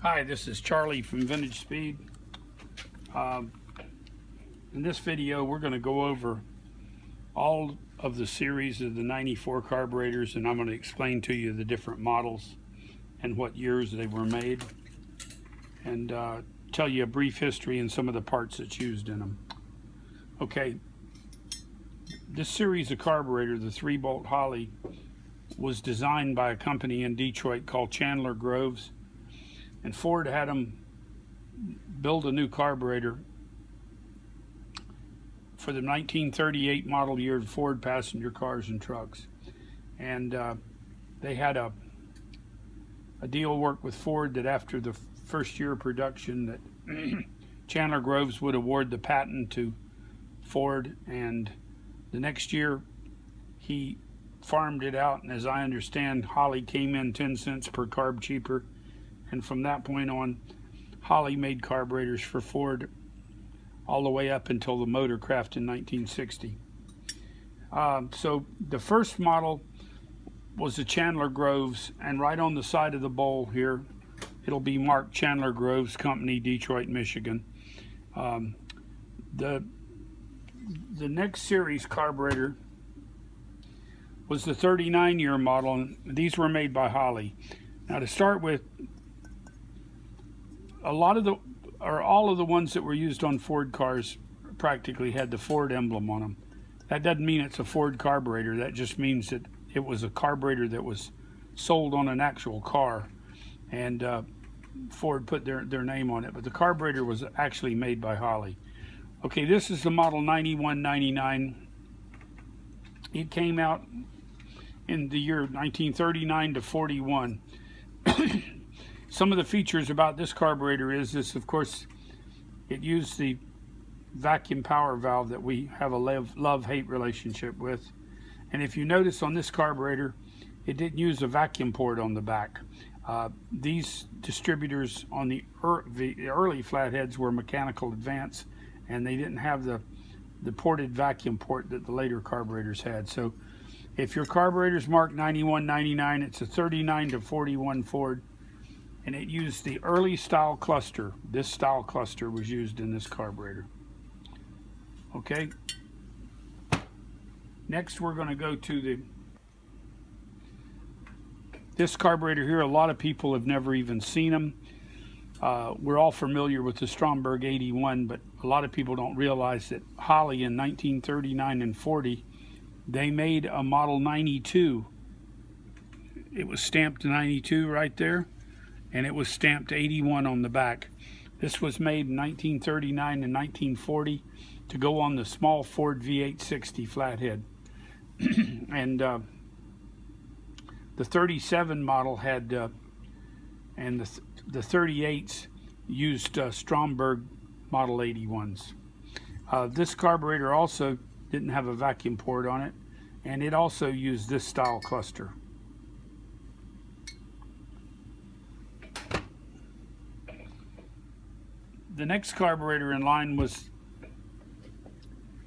Hi, this is Charlie from Vintage Speed. In this video, we're going to go over all of the series of the 94 carburetors, and I'm going to explain to you the different models and what years they were made, and tell you a brief history and some of the parts that's used in them. Okay, this series of carburetor, the 3-bolt HOLLEY, was designed by a company in Detroit called Chandler Groves, and Ford had them build a new carburetor for the 1938 model year Ford passenger cars and trucks. And they had a deal work with Ford that after the first year of production that Chandler Groves would award the patent to Ford, and the next year he farmed it out, and as I understand, HOLLEY came in 10 cents per carb cheaper, and from that point on HOLLEY made carburetors for Ford all the way up until the Motorcraft in 1960. So the first model was the Chandler Groves, and right on the side of the bowl here it'll be marked Chandler Groves Company, Detroit, Michigan. The next series carburetor was the 39-year model, and these were made by HOLLEY. Now, to start with, all of the ones that were used on Ford cars practically had the Ford emblem on them. That doesn't mean it's a Ford carburetor. That just means that it was a carburetor that was sold on an actual car, and Ford put their name on it. But the carburetor was actually made by HOLLEY. Okay, this is the model 9199. It came out in the year 1939 to 41. Some of the features about this carburetor is this, of course, it used the vacuum power valve that we have a love-hate relationship with. And if you notice on this carburetor, it didn't use a vacuum port on the back. These distributors on the early flatheads were mechanical advance, and they didn't have the ported vacuum port that the later carburetors had. So if your carburetor's marked 9199, it's a 39 to 41 Ford, and it used the early style cluster. This style cluster was used in this carburetor. Okay. Next, we're going to go to this carburetor here. A lot of people have never even seen them. We're all familiar with the Stromberg 81, but a lot of people don't realize that HOLLEY in 1939 and 40, they made a model 92. It was stamped 92 right there, and it was stamped 81 on the back. This was made in 1939 and 1940 to go on the small Ford V860 flathead. And the 37 model had, and the 38s used Stromberg Model 81s. This carburetor also didn't have a vacuum port on it, and it also used this style cluster. The next carburetor in line was,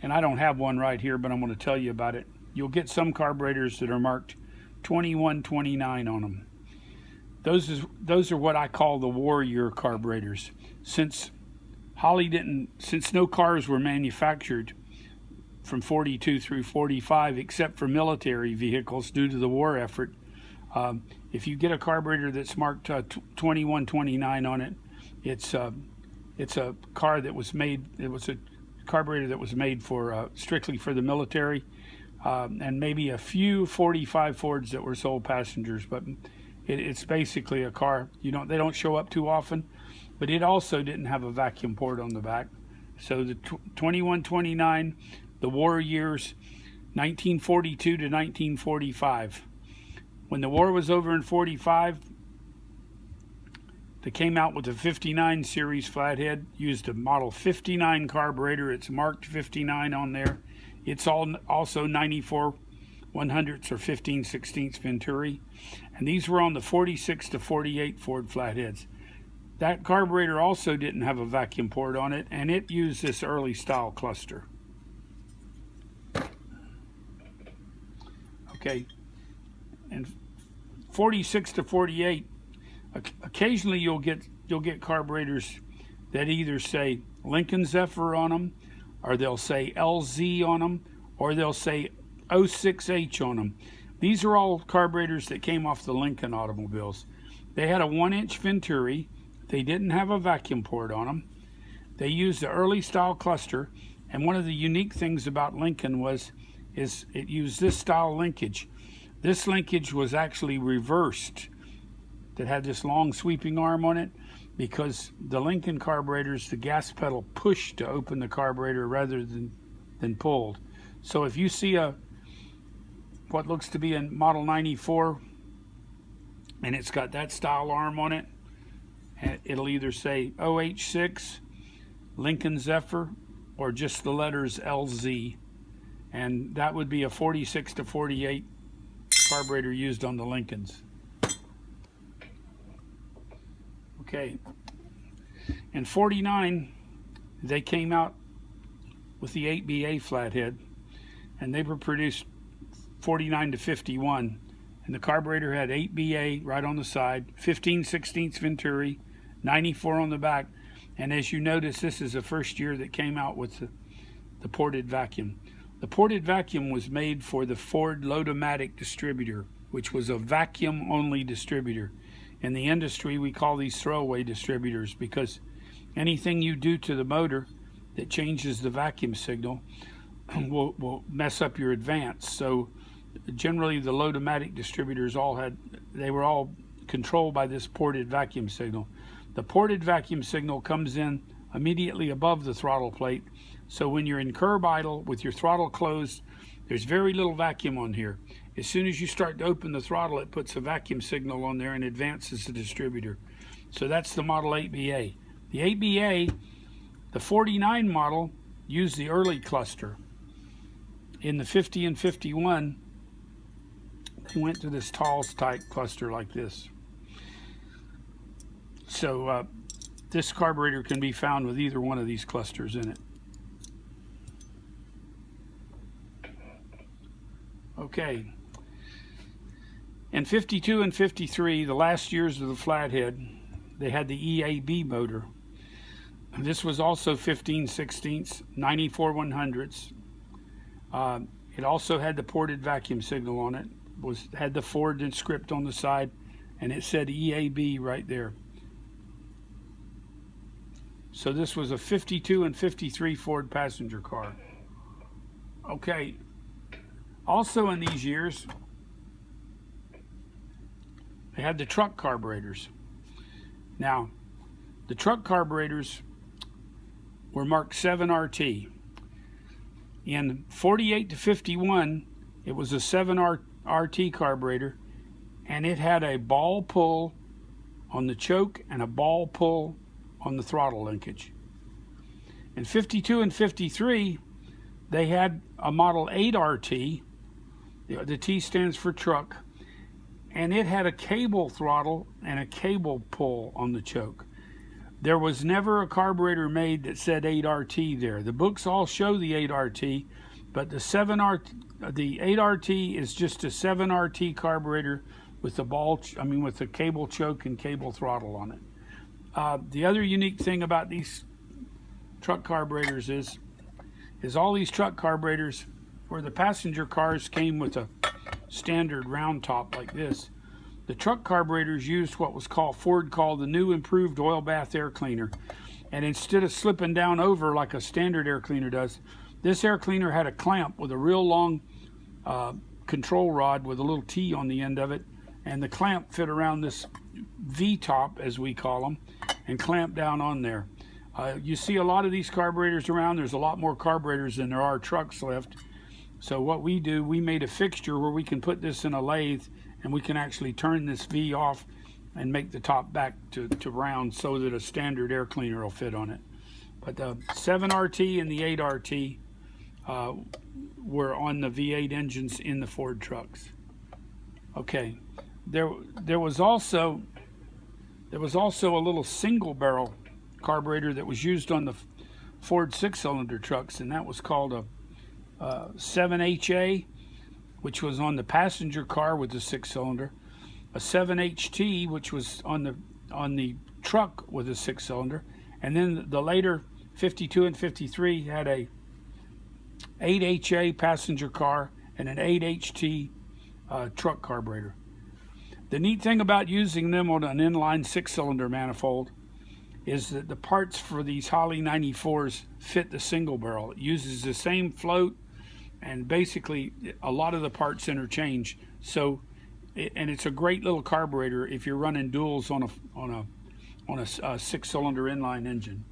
and I don't have one right here, but I'm going to tell you about it. You'll get some carburetors that are marked 2129 on them. Those are what I call the war year carburetors. Since no cars were manufactured from 42 through 45 except for military vehicles due to the war effort, if you get a carburetor that's marked 2129 on it, it's a car that was made. It was a carburetor that was made for strictly for the military, and maybe a few 45 Fords that were sold passengers, but it's basically a car. They don't show up too often, but it also didn't have a vacuum port on the back. So the 2129, the war years, 1942 to 1945. When the war was over in 45, they came out with a 59 series flathead, used a model 59 carburetor. It's marked 59 on there. It's also 94 100ths or 15/16 Venturi, and these were on the 46 to 48 Ford flatheads. That carburetor also didn't have a vacuum port on it, and it used this early style cluster. Okay, and 46 to 48, Occasionally you'll get carburetors that either say Lincoln Zephyr on them, or they'll say LZ on them, or they'll say 06H on them. These are all carburetors that came off the Lincoln automobiles. They had a 1-inch Venturi. They didn't have a vacuum port on them. They used the early style cluster, and one of the unique things about Lincoln is it used this style linkage. This linkage was actually reversed, that had this long sweeping arm on it, because the Lincoln carburetors, the gas pedal pushed to open the carburetor rather than pulled. So if you see what looks to be a model 94 and it's got that style arm on it, it'll either say OH6 Lincoln Zephyr or just the letters LZ, and that would be a 46 to 48 carburetor used on the Lincolns. Okay, in 49 they came out with the 8BA flathead, and they were produced 49 to 51, and the carburetor had 8BA right on the side, 15/16 Venturi, 94 on the back, and as you notice, this is the first year that came out with the ported vacuum. The ported vacuum was made for the Ford Lodomatic distributor, which was a vacuum only distributor. In the industry, we call these throwaway distributors, because anything you do to the motor that changes the vacuum signal will mess up your advance. So generally the Lodomatic distributors they were all controlled by this ported vacuum signal. The ported vacuum signal comes in immediately above the throttle plate, so when you're in curb idle with your throttle closed, there's very little vacuum on here. As soon as you start to open the throttle, it puts a vacuum signal on there and advances the distributor. So that's the Model 8BA. The 8BA, the 49 model, used the early cluster. In the 50 and 51, they went to this tall type cluster like this. So this carburetor can be found with either one of these clusters in it. Okay. In 52 and 53, the last years of the flathead, they had the EAB motor. This was also 15/16, 94 100ths. It also had the ported vacuum signal on it. Had the Ford script on the side, and it said EAB right there. So this was a 52 and 53 Ford passenger car. Okay. Also in these years, they had the truck carburetors. Now, the truck carburetors were marked 7RT. In 48 to 51, it was a 7RT carburetor, and it had a ball pull on the choke and a ball pull on the throttle linkage. In 52 and 53, they had a Model 8RT. The T stands for truck, and it had a cable throttle and a cable pull on the choke. There was never a carburetor made that said 8RT there. The books all show the 8RT, but the 8RT is just a 7RT carburetor with the cable choke and cable throttle on it. The other unique thing about these truck carburetors is all these truck carburetors, where the passenger cars came with a standard round top like this, the truck carburetors used what was Ford called the new improved oil bath air cleaner. And instead of slipping down over like a standard air cleaner does, this air cleaner had a clamp with a real long control rod with a little T on the end of it, and the clamp fit around this V-top, as we call them, and clamped down on there. You see a lot of these carburetors around. There's a lot more carburetors than there are trucks left. So what we do, we made a fixture where we can put this in a lathe, and we can actually turn this V off and make the top back to round so that a standard air cleaner will fit on it. But the 7RT and the 8RT were on the V8 engines in the Ford trucks. Okay, there was also a little single barrel carburetor that was used on the Ford 6-cylinder trucks, and that was called a 7HA, which was on the passenger car with the 6-cylinder. a 7HT, which was on the truck with a 6-cylinder, and then the later 52 and 53 had a 8HA passenger car and an 8HT truck carburetor. The neat thing about using them on an inline 6-cylinder manifold is that the parts for these Holley 94s fit the single barrel. It uses the same float, and basically a lot of the parts interchange. So, and it's a great little carburetor if you're running duals on a 6-cylinder inline engine.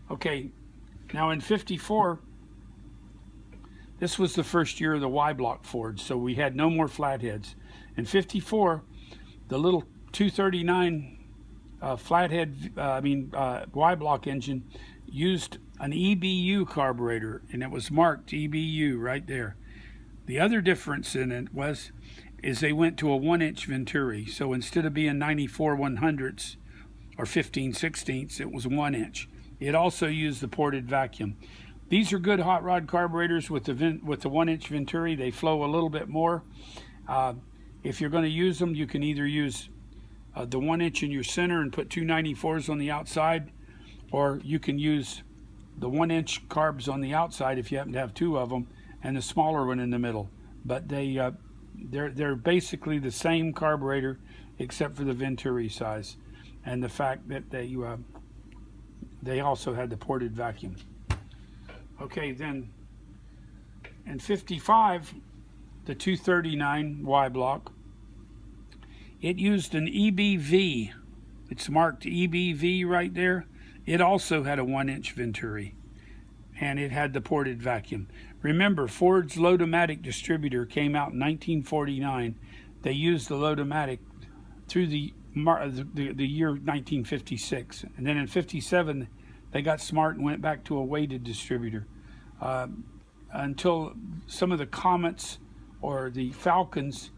Okay, now in 54, this was the first year of the Y-block Fords, so we had no more flatheads. In 54, the little 239 flathead, Y-block engine used an EBU carburetor, and it was marked EBU right there. The other difference in it is they went to a 1-inch Venturi. So instead of being 94 100ths or 15 16ths, it was 1 inch. It also used the ported vacuum. These are good hot rod carburetors with the 1-inch Venturi. They flow a little bit more. If you're going to use them, you can either use the 1-inch in your center and put two 94s on the outside, or you can use the 1-inch carbs on the outside if you happen to have two of them, and the smaller one in the middle. But they're basically the same carburetor except for the Venturi size and the fact that they also had the ported vacuum. Okay, then in 55, the 239 Y block, it used an EBV. It's marked EBV right there. It also had a 1-inch Venturi, and it had the ported vacuum. Remember, Ford's Load-O-Matic distributor came out in 1949. They used the Load-O-Matic through the year 1956, and then in 57 they got smart and went back to a weighted distributor until some of the Comets or the Falcons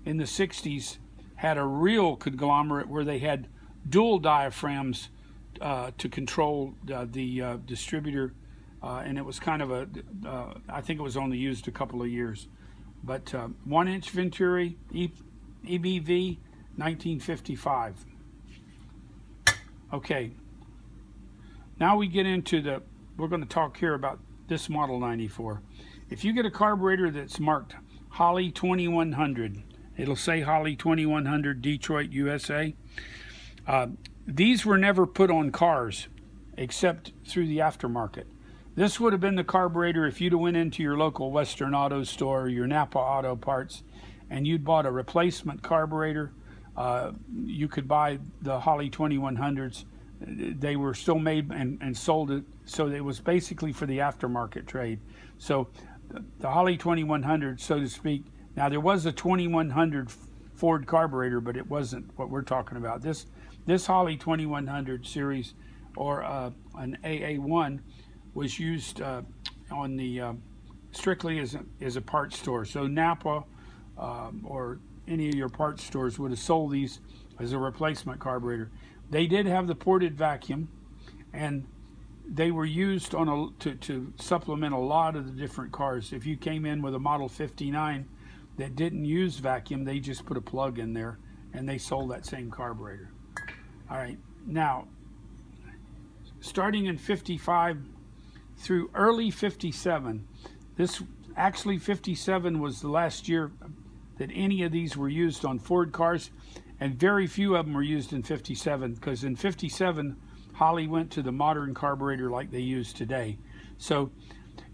in the 60s had a real conglomerate where they had dual diaphragms to control the distributor, and it was kind of I think it was only used a couple of years. But 1-inch Venturi, EBV, 1955. Okay, now we get into we're going to talk here about this model 94. If you get a carburetor that's marked Holley 2100, it'll say Holley 2100 Detroit, USA. These were never put on cars except through the aftermarket. This would have been the carburetor if you'd have went into your local Western Auto store or your Napa Auto Parts and you'd bought a replacement carburetor. You could buy the Holley 2100s. They were still made and sold it, so it was basically for the aftermarket trade. So the Holley 2100, so to speak. Now there was a 2100 Ford carburetor, but it wasn't what we're talking about. This Holley 2100 series, or an AA1, was used on the strictly as a parts store. So Napa or any of your parts stores would have sold these as a replacement carburetor. They did have the ported vacuum, and they were used to supplement a lot of the different cars. If you came in with a Model 59 that didn't use vacuum, they just put a plug in there, and they sold that same carburetor. All right, now, starting in 55 through early 57, actually 57 was the last year that any of these were used on Ford cars, and very few of them were used in 57, because in 57, Holley went to the modern carburetor like they use today. So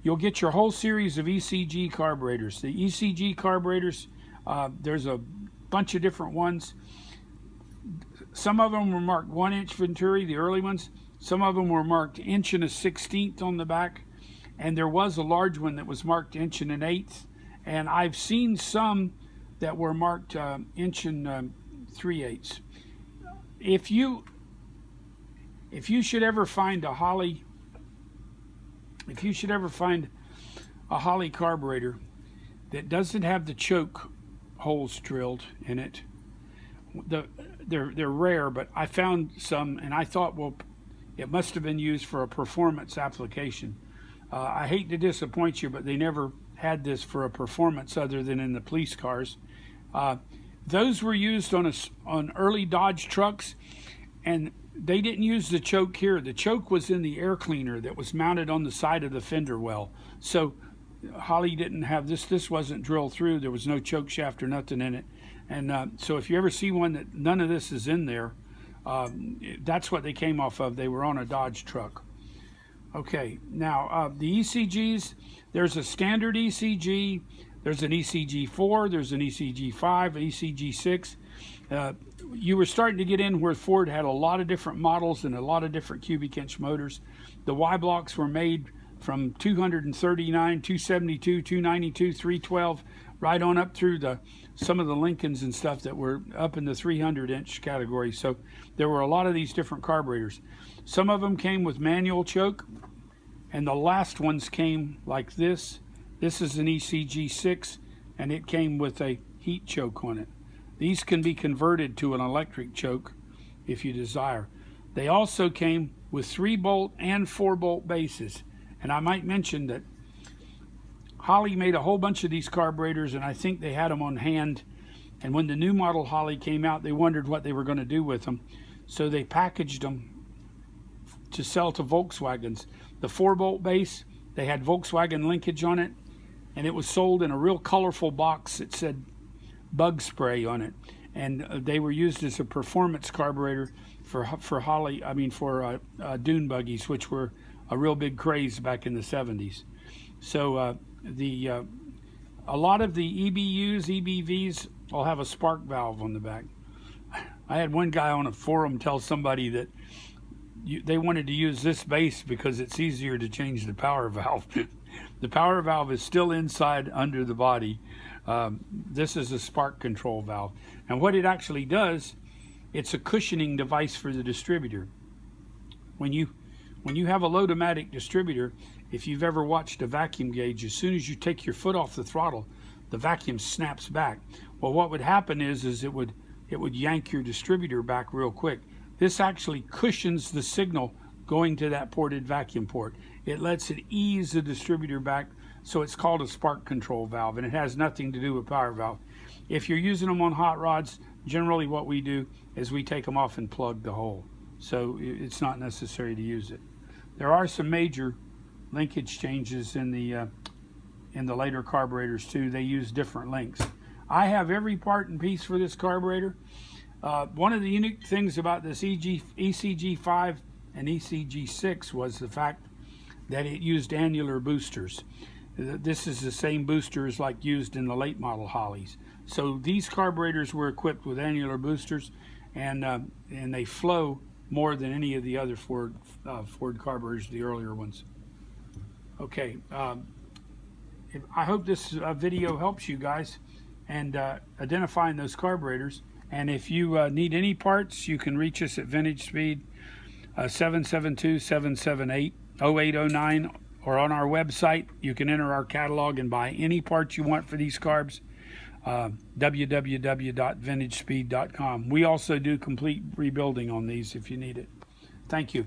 you'll get your whole series of ECG carburetors. The ECG carburetors, there's a bunch of different ones. Some of them were marked 1-inch Venturi, the early ones. Some of them were marked 1 1/16 on the back, and there was a large one that was marked 1 1/8. And I've seen some that were marked 1 3/8. If you should ever find a Holley, carburetor that doesn't have the choke holes drilled in it, they're rare, but I found some, and I thought, well, it must have been used for a performance application. I hate to disappoint you, but they never had this for a performance other than in the police cars. those were used on early Dodge trucks, and they didn't use the choke here. The choke was in the air cleaner that was mounted on the side of the fender well. So Holley didn't have this. This wasn't drilled through. There was no choke shaft or nothing in it. And so if you ever see one that none of this is in there, that's what they came off of. They were on a Dodge truck. Okay, now the ECGs, there's a standard ECG, there's an ECG4, there's an ECG5, an ECG6. You were starting to get in where Ford had a lot of different models and a lot of different cubic inch motors. The Y blocks were made from 239, 272, 292, 312, right on up through some of the Lincolns and stuff that were up in the 300 inch category. So there were a lot of these different carburetors. Some of them came with manual choke, and the last ones came like this. This is an ECG6, and it came with a heat choke on it. These can be converted to an electric choke if you desire. They also came with 3-bolt and 4-bolt bases. And I might mention that Holley made a whole bunch of these carburetors, and I think they had them on hand. And when the new model Holley came out, they wondered what they were going to do with them. So they packaged them to sell to Volkswagens. The 4-bolt base, they had Volkswagen linkage on it, and it was sold in a real colorful box that said bug spray on it. And they were used as a performance carburetor for Holley, for dune buggies, which were a real big craze back in the 70s. So a lot of the EBUs, EBVs will have a spark valve on the back. I had one guy on a forum tell somebody that they wanted to use this base because it's easier to change the power valve. The power valve is still inside under the body. This is a spark control valve. And what it actually does, it's a cushioning device for the distributor. When you have a load-o-matic distributor, if you've ever watched a vacuum gauge, as soon as you take your foot off the throttle, the vacuum snaps back. Well, what would happen is it would yank your distributor back real quick. This actually cushions the signal going to that ported vacuum port. It lets it ease the distributor back, so it's called a spark control valve, and it has nothing to do with power valve. If you're using them on hot rods, generally what we do is we take them off and plug the hole. So it's not necessary to use it. There are some major linkage changes in the later carburetors too. They use different links. I have every part and piece for this carburetor. One of the unique things about this ECG5 and ECG6 was the fact that it used annular boosters. This is the same boosters like used in the late model Holleys. So these carburetors were equipped with annular boosters, and they flow more than any of the other Ford carburetors, the earlier ones. Okay, I hope this video helps you guys and identifying those carburetors. And if you need any parts, you can reach us at Vintage Speed, 772-778-0809, or on our website. You can enter our catalog and buy any parts you want for these carbs, www.vintagespeed.com. We also do complete rebuilding on these if you need it. Thank you.